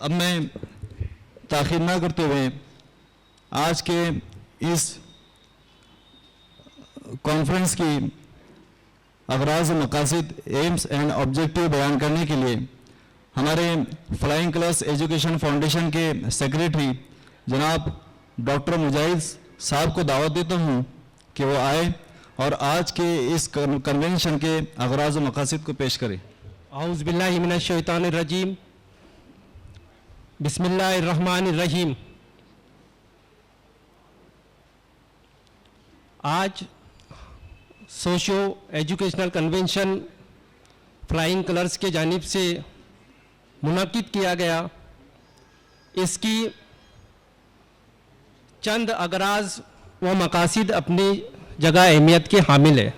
अब मैं ताख़ीर ना करते हुए आज के इस कॉन्फ्रेंस की अगराज़, मकासद, एम्स एंड ऑब्जेक्टिव बयान करने के लिए हमारे फ्लाइंग कलर्स एजुकेशन फाउंडेशन के सेक्रेटरी जनाब डॉक्टर मुजाहिद साहब को दावत देता हूँ कि वो आए और आज के इस कन्वेंशन के अगराज़ व मकासद को पेश करें। औज़ु बिल्लाहि मिनश शैतानिर रजीम, बिस्मिल्लाहिर रहमानिर रहीम। आज socio educational convention flying colours के जानिब से मुनक़िद किया गया। इसकी चंद अगराज़ व मकासद अपनी जगह अहमियत के हामिल है।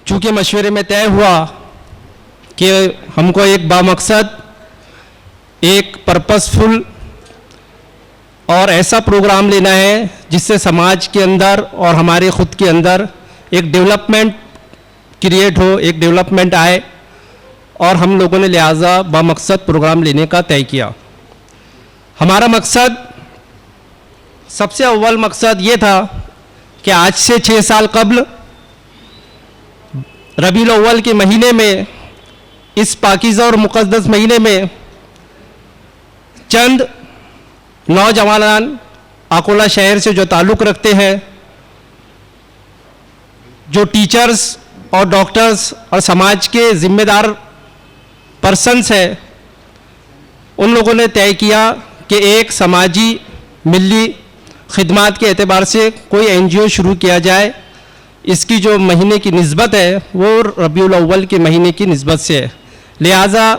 चूँकि मशवरे में तय हुआ कि हमको एक बामकसद, एक पर्पसफुल और ऐसा प्रोग्राम लेना है जिससे समाज के अंदर और हमारे ख़ुद के अंदर एक डेवलपमेंट क्रिएट हो, एक डेवलपमेंट आए, और हम लोगों ने लिहाजा बामकसद प्रोग्राम लेने का तय किया। हमारा मकसद, सबसे अव्वल मकसद ये था कि आज से 6 साल कबल रबीउल अव्वल के महीने में, इस पाकीज़ा और मुक़द्दस महीने में, चंद नौजवान अकोला शहर से जो ताल्लुक़ रखते हैं, जो टीचर्स और डॉक्टर्स और समाज के ज़िम्मेदार पर्सन्स हैं, उन लोगों ने तय किया कि एक समाजी मिली खिदमात के एतबार से कोई एनजीओ शुरू किया जाए। इसकी जो महीने की निस्बत है वो रबीउल अव्वल के महीने की निस्बत से है। लिहाजा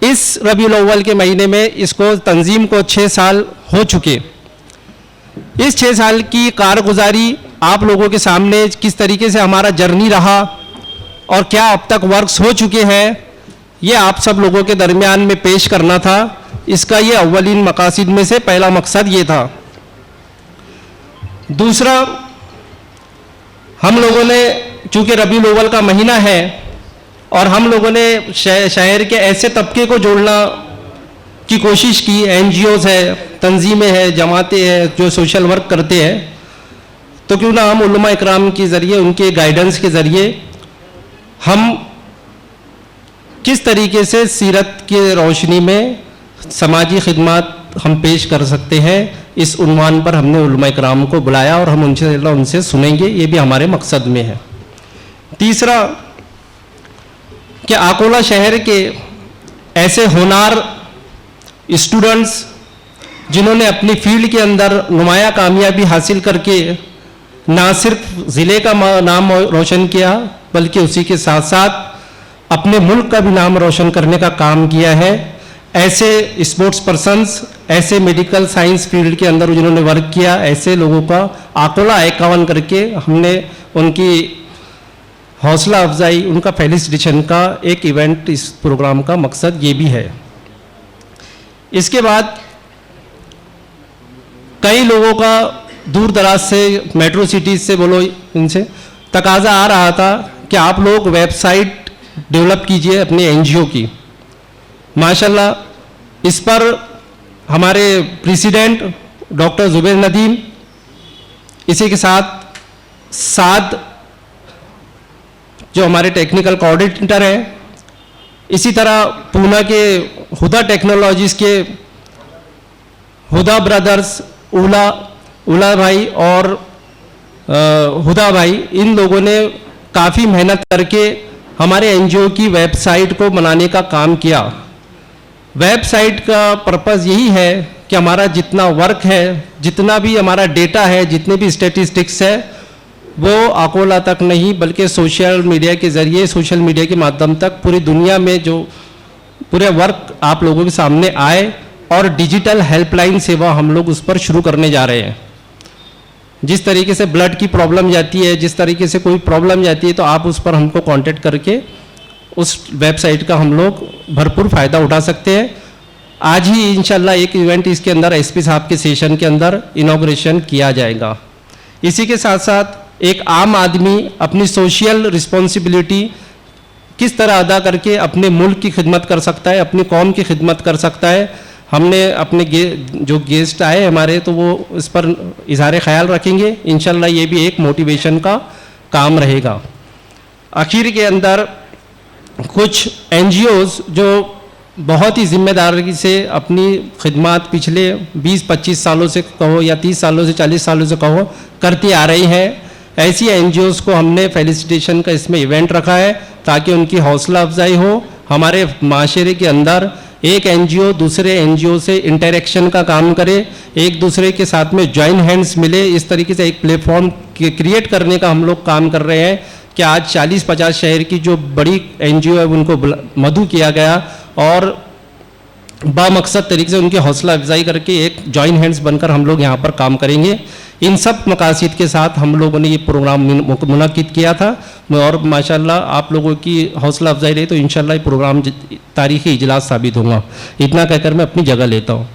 इस रबीउल अव्वल के महीने में इसको तंजीम को 6 साल हो चुके। इस 6 साल की कारगुजारी आप लोगों के सामने किस तरीके से हमारा जर्नी रहा और क्या अब तक वर्क्स हो चुके हैं, ये आप सब लोगों के दरमियान में पेश करना था। इसका ये अव्वलीन मकासद में से पहला मकसद ये था। दूसरा, हम लोगों ने चूँकि रबीउल अव्वल का महीना है और हम लोगों ने शहर के ऐसे तबके को जोड़ना की कोशिश की, एनजीओज़ है, तंजीमें हैं, जमातें हैं जो सोशल वर्क करते हैं, तो क्यों ना हम उलमा इकराम के ज़रिए, उनके गाइडेंस के ज़रिए हम किस तरीके से सीरत की रोशनी में समाजी खिदमत हम पेश कर सकते हैं, इस उन्वान पर हमने उलमा इकराम को बुलाया और हम उनसे सुनेंगे। ये भी हमारे मकसद में है। तीसरा, कि अकोला शहर के ऐसे होनार स्टूडेंट्स जिन्होंने अपनी फील्ड के अंदर नुमाया कामयाबी हासिल करके ना सिर्फ ज़िले का नाम रोशन किया बल्कि उसी के साथ साथ अपने मुल्क का भी नाम रोशन करने का काम किया है, ऐसे स्पोर्ट्स पर्सन्स, ऐसे मेडिकल साइंस फील्ड के अंदर जिन्होंने वर्क किया, ऐसे लोगों का अकोला आइकॉन करके हमने उनकी हौसला अफजाई, उनका फेलिसिटेशन का एक इवेंट इस प्रोग्राम का मकसद ये भी है। इसके बाद कई लोगों का दूर दराज से, मेट्रो सिटीज़ से बोलो, इनसे तकाजा आ रहा था कि आप लोग वेबसाइट डेवलप कीजिए अपने एनजीओ की। माशाल्लाह इस पर हमारे प्रेसिडेंट डॉक्टर जुबैर नदीम, इसी के साथ साद जो हमारे टेक्निकल कोऑर्डिनेटर हैं, इसी तरह पूना के हुदा टेक्नोलॉजीज़ के हुदा ब्रदर्स, उला भाई और हुदा भाई, इन लोगों ने काफ़ी मेहनत करके हमारे एनजीओ की वेबसाइट को बनाने का काम किया। वेबसाइट का पर्पज़ यही है कि हमारा जितना वर्क है, जितना भी हमारा डेटा है, जितने भी स्टैटिस्टिक्स है, वो अकोला तक नहीं बल्कि सोशल मीडिया के ज़रिए, सोशल मीडिया के माध्यम तक पूरी दुनिया में जो पूरे वर्क आप लोगों के सामने आए। और डिजिटल हेल्पलाइन सेवा हम लोग उस पर शुरू करने जा रहे हैं। जिस तरीके से ब्लड की प्रॉब्लम जाती है, जिस तरीके से कोई प्रॉब्लम जाती है, तो आप उस पर हमको कांटेक्ट करके उस वेबसाइट का हम लोग भरपूर फ़ायदा उठा सकते हैं। आज ही इंशाल्लाह एक इवेंट इसके अंदर एसपी साहब के सेशन के अंदर इनॉग्रेशन किया जाएगा। इसी के साथ साथ एक आम आदमी अपनी सोशल रिस्पॉन्सिबिलिटी किस तरह अदा करके अपने मुल्क की खिदमत कर सकता है, अपनी कौम की खिदमत कर सकता है। हमने अपने जो गेस्ट आए हमारे, तो वो इस पर इजहार ख्याल रखेंगे। इंशाल्लाह ये भी एक मोटिवेशन का काम रहेगा। आखिर के अंदर कुछ NGOs जो बहुत ही जिम्मेदारी से अपनी खिदमत पिछले 20-25 सालों से कहो या 30 सालों से 40 सालों से कहो करती आ रही हैं, ऐसी NGOs को हमने फेलिसिटेशन का इसमें इवेंट रखा है ताकि उनकी हौसला अफजाई हो। हमारे माशरे के अंदर एक NGO दूसरे NGO से इंटरेक्शन का काम करे, एक दूसरे के साथ में जॉइन हैंड्स मिले, इस तरीके से एक प्लेटफॉर्म क्रिएट करने का हम लोग काम कर रहे हैं कि आज 40-50 शहर की जो बड़ी NGO है उनको मदऊ किया गया और बामकसद तरीके से उनकी हौसला अफजाई करके एक जॉइन हैंड्स बनकर हम लोग यहाँ पर काम करेंगे। इन सब मकासद के साथ हम लोगों ने ये प्रोग्राम मुनक्किद किया था और माशाल्लाह आप लोगों की हौसला अफजाई रही तो इंशाल्लाह ये प्रोग्राम तारीखी इजलास साबित होगा। इतना कहकर मैं अपनी जगह लेता हूँ।